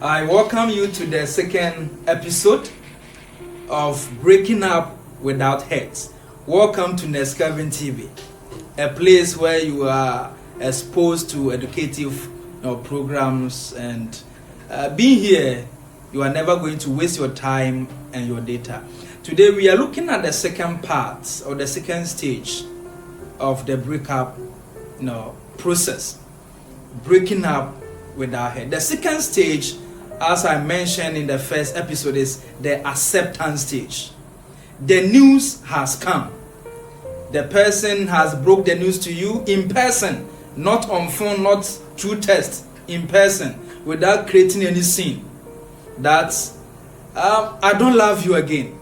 I welcome you to the second episode of Breaking Up Without Hate. Welcome to Nescavin TV, a place where you are exposed to educative programs, and being here, you are never going to waste your time and your data. Today we are looking at the second part or the second stage of the breakup process. Breaking up without hate. The second stage, as I mentioned in the first episode, is the acceptance stage. The news has come. The person has broke the news to you in person, not on phone, not through text, in person, without creating any scene. That I don't love you again.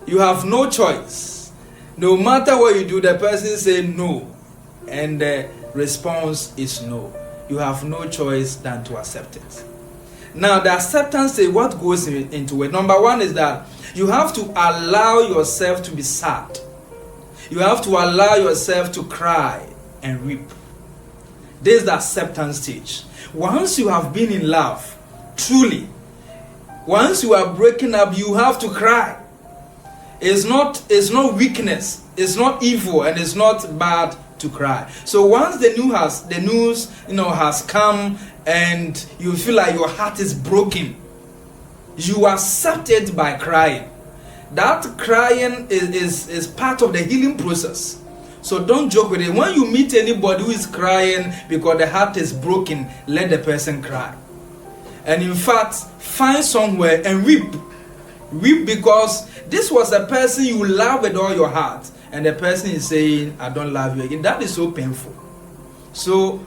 You have no choice. No matter what you do, the person say no, and the response is no. You have no choice than to accept it. Now, the acceptance is what goes into it. Number one is that you have to allow yourself to be sad. You have to allow yourself to cry and weep. This is the acceptance stage. Once you have been in love, truly, once you are breaking up, you have to cry. It's not weakness, it's not evil, and it's not bad to cry. So once the news has come and you feel like your heart is broken, you accept it by crying. That crying is part of the healing process. So don't joke with it. When you meet anybody who is crying because the heart is broken, let the person cry. And in fact, find somewhere and weep. Weep because this was a person you love with all your heart, and the person is saying, I don't love you again. That is so painful. So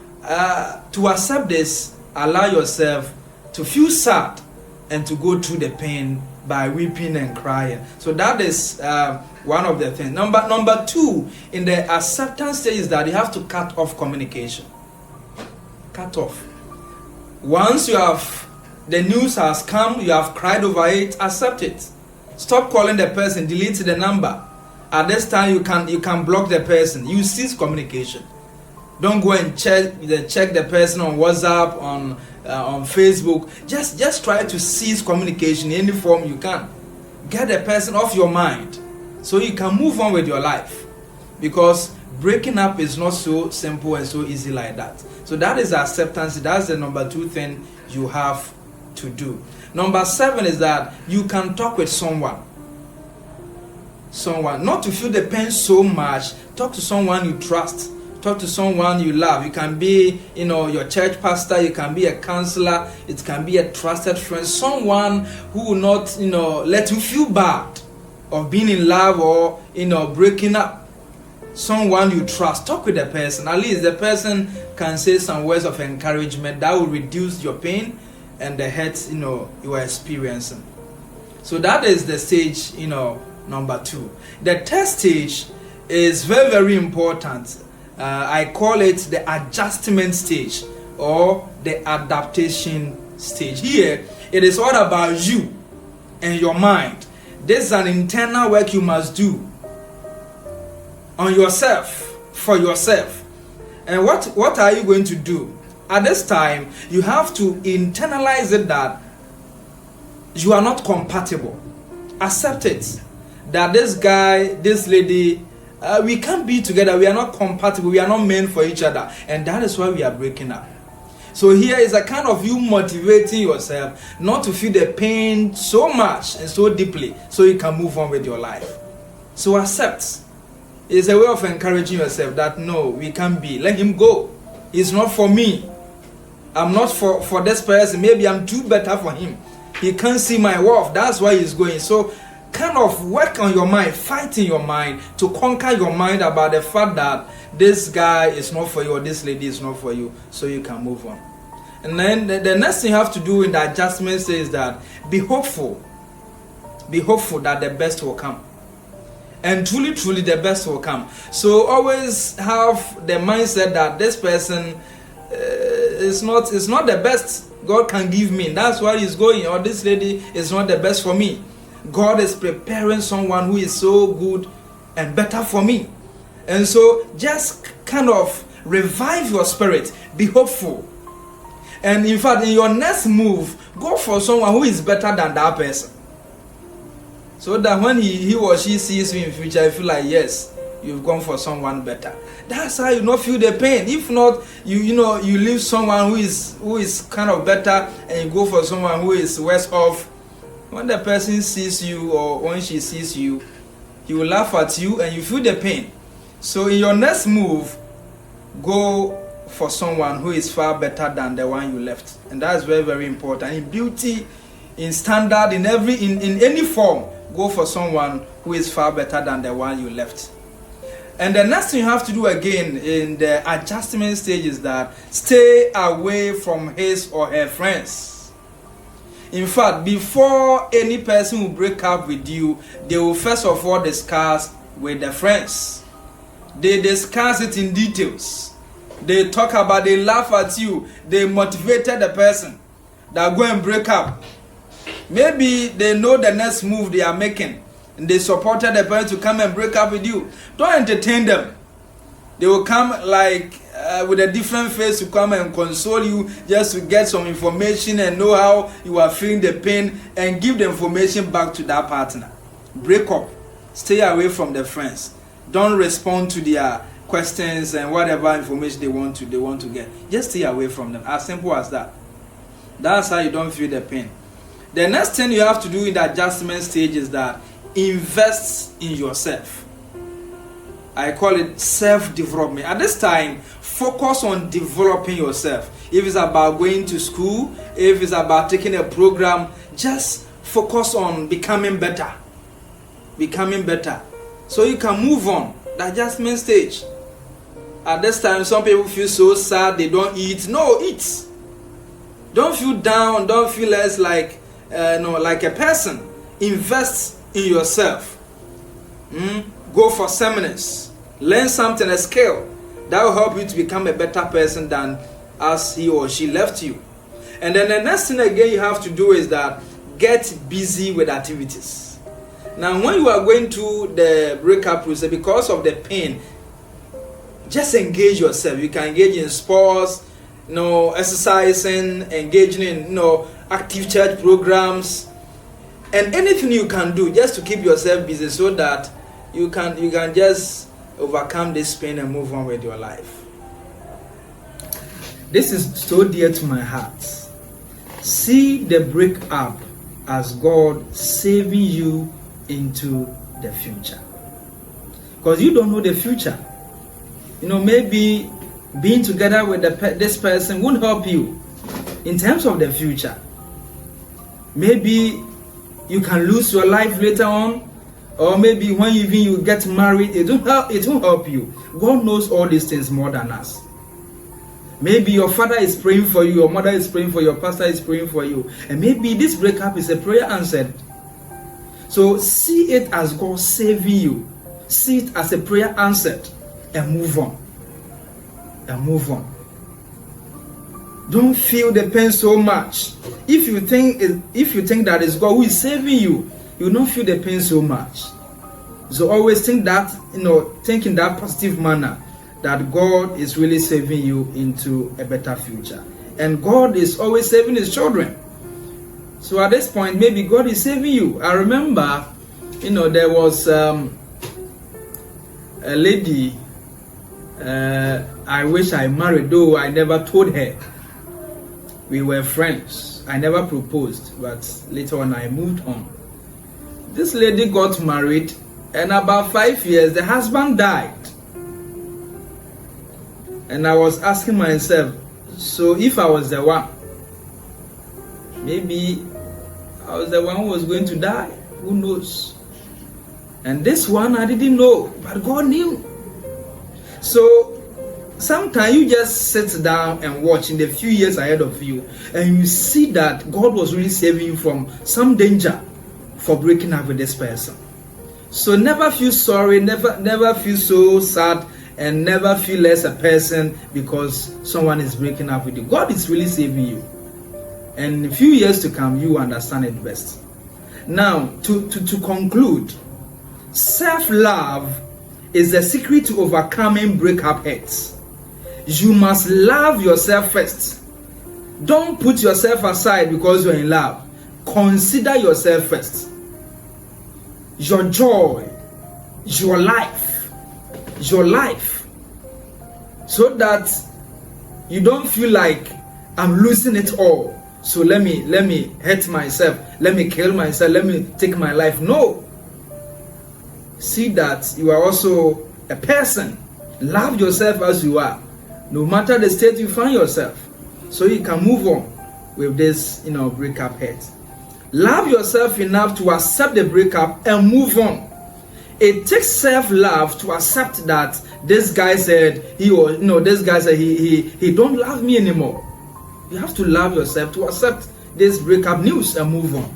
to accept this, allow yourself to feel sad and to go through the pain by weeping and crying. So that is one of the things. Number two in the acceptance stage is that you have to cut off communication. Cut off. Once the news has come, you have cried over it, accept it. Stop calling the person, delete the number. At this time, you can block the person. You cease communication. Don't go and check the person on WhatsApp, on Facebook. Just try to cease communication in any form you can. Get the person off your mind so you can move on with your life. Because breaking up is not so simple and so easy like that. So that is acceptance. That's the number two thing you have to do. Number 7 is that you can talk with someone, not to feel the pain so much. Talk to someone you trust. Talk to someone you love. You can be your church pastor, you can be a counselor, it can be a trusted friend, someone who will not let you feel bad of being in love or breaking up. Someone you trust. Talk with the person. At least the person can say some words of encouragement that will reduce your pain and the hurt you are experiencing. So that is the stage number 2. The third stage is very, very important. I call it the adjustment stage or the adaptation stage. Here it is all about you and your mind. This is an internal work you must do on yourself, for yourself. And what are you going to do? At this time, you have to internalize it that you are not compatible. Accept it. That this guy, this lady, we can't be together. We are not compatible. We are not meant for each other. And that is why we are breaking up. So here is a kind of you motivating yourself not to feel the pain so much and so deeply so you can move on with your life. So accept. It's a way of encouraging yourself that no, we can't be. Let him go. It's not for me. I'm not for this person. Maybe I'm too better for him. He can't see my worth. That's why he's going. So kind of work on your mind, fight in your mind to conquer your mind about the fact that this guy is not for you or this lady is not for you, so you can move on. And then the next thing you have to do in the adjustment stage is that be hopeful. Be hopeful that the best will come. And truly, truly the best will come. So always have the mindset that this person is not the best God can give me. That's why he's going. Or this lady is not the best for me. God is preparing someone who is so good and better for me. And so just kind of revive your spirit. Be hopeful. And in fact, in your next move, go for someone who is better than that person. So that when he or she sees you in future, you feel like, yes, you've gone for someone better. That's how you not feel the pain. If not, you leave someone who is kind of better and you go for someone who is worse off. When the person sees you or when she sees you, he will laugh at you and you feel the pain. So in your next move, go for someone who is far better than the one you left. And that's very, very important. In beauty, in standard, in any form, go for someone who is far better than the one you left. And the next thing you have to do again in the adjustment stage is that stay away from his or her friends. In fact, before any person will break up with you, they will first of all discuss with the friends. They discuss it in details. They talk about, they laugh at you, they motivated the person that go and break up. Maybe they know the next move they are making and they supported the person to come and break up with you. Don't entertain them. They will come like with a different face to come and console you, just to get some information and know how you are feeling the pain and give the information back to that partner. Break up. Stay away from the friends. Don't respond to their questions and whatever information they want to get. Just stay away from them. As simple as that. That's how you don't feel the pain. The next thing you have to do in the adjustment stage is that invest in yourself. I call it self-development. At this time, focus on developing yourself. If it's about going to school, if it's about taking a program, just focus on becoming better. Becoming better. So you can move on. The adjustment stage. At this time, some people feel so sad they don't eat. No, eat. Don't feel down. Don't feel less like a person. Invest in yourself. Go for seminars. Learn something, a skill that will help you to become a better person than as he or she left you. And then the next thing again you have to do is that get busy with activities. Now, when you are going through the breakup process because of the pain, just engage yourself. You can engage in sports, exercising, engaging in active church programs, and anything you can do just to keep yourself busy so that you can just overcome this pain and move on with your life. This is so dear to my heart. See the breakup as God saving you into the future, because you don't know the future. Maybe being together with this person won't help you in terms of the future. Maybe you can lose your life later on, or maybe when you get married, it won't help you. God knows all these things more than us. Maybe your father is praying for you, your mother is praying for you, your pastor is praying for you, and maybe this breakup is a prayer answered. So see it as God saving you. See it as a prayer answered, and move on. And move on. Don't feel the pain so much. If you think that it's God who is saving you, you will not feel the pain so much. So always think that, think in that positive manner, that God is really saving you into a better future. And God is always saving his children. So at this point, maybe God is saving you. I remember, there was a lady I wish I married, though I never told her. We were friends. I never proposed, but later on I moved on. This lady got married, and about 5 years, the husband died. And I was asking myself, so if I was the one, maybe I was the one who was going to die. Who knows? And this one I didn't know, but God knew. So sometimes you just sit down and watch in the few years ahead of you, and you see that God was really saving you from some danger for breaking up with this person. So never feel sorry, never feel so sad, and never feel less a person because someone is breaking up with you. God is really saving you. And in a few years to come, you understand it best. Now, to conclude, self-love is the secret to overcoming breakup hurts. You must love yourself first. Don't put yourself aside because you're in love. Consider yourself first. Your joy, your life, so that you don't feel like I'm losing it all. So let me hurt myself, let me kill myself, let me take my life. No. See that you are also a person. Love yourself as you are, no matter the state you find yourself, so you can move on with this, breakup hurt. Love yourself enough to accept the breakup and move on. It takes self-love to accept that this guy said he don't love me anymore. You have to love yourself to accept this breakup news and move on.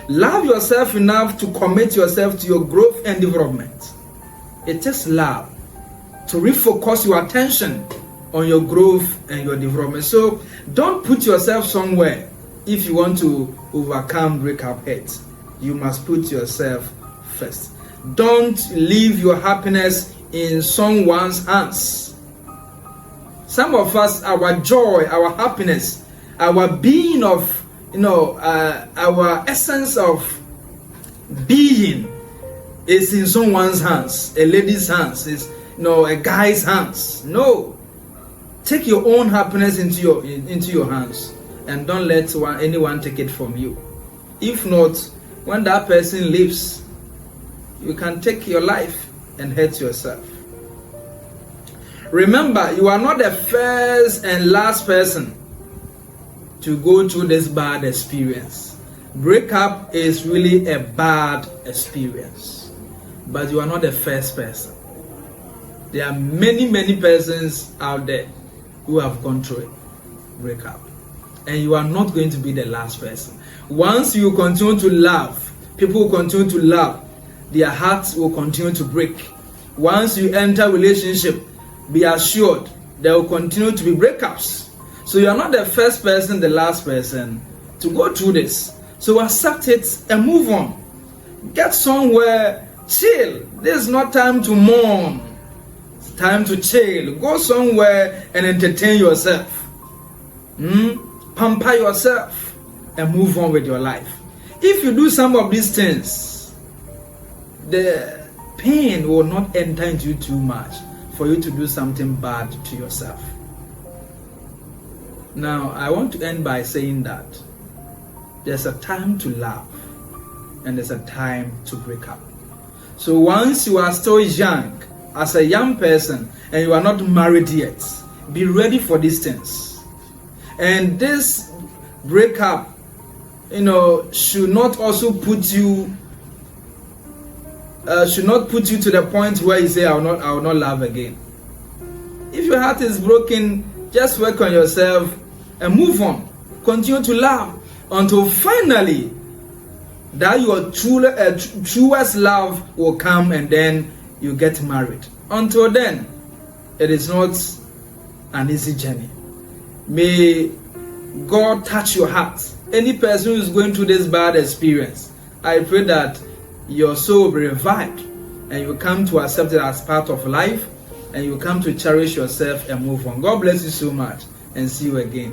Love yourself enough to commit yourself to your growth and development. It takes love to refocus your attention on your growth and your development. So don't put yourself somewhere. If you want to overcome breakup hurt, you must put yourself first. Don't leave your happiness in someone's hands. Some of us, our joy, our happiness, our being of, our essence of being is in someone's hands, a lady's hands, is a guy's hands. No. Take your own happiness into your hands, and don't let anyone take it from you. If not, when that person leaves, you can take your life and hurt yourself. Remember, you are not the first and last person to go through this bad experience. Breakup is really a bad experience, but you are not the first person. There are many persons out there who have gone through a breakup, and you are not going to be the last person. Once you continue to love, people will continue to love, their hearts will continue to break. Once you enter a relationship, be assured there will continue to be breakups. So you are not the first person, the last person to go through this. So accept it and move on. Get somewhere, chill. This is not time to mourn. It's time to chill. Go somewhere and entertain yourself. Pamper yourself and move on with your life. If you do some of these things, the pain will not enter into you too much for you to do something bad to yourself. Now, I want to end by saying that there's a time to love and there's a time to break up. So once you are still young, as a young person, and you are not married yet, be ready for these things. And this breakup, should not also put you to the point where you say, I will not love again. If your heart is broken, just work on yourself and move on. Continue to love until finally that your truest love will come, and then you get married. Until then, it is not an easy journey. May God touch your heart. Any person who is going through this bad experience, I pray that your soul will be revived and you come to accept it as part of life, and you come to cherish yourself and move on. God bless you so much, and see you again.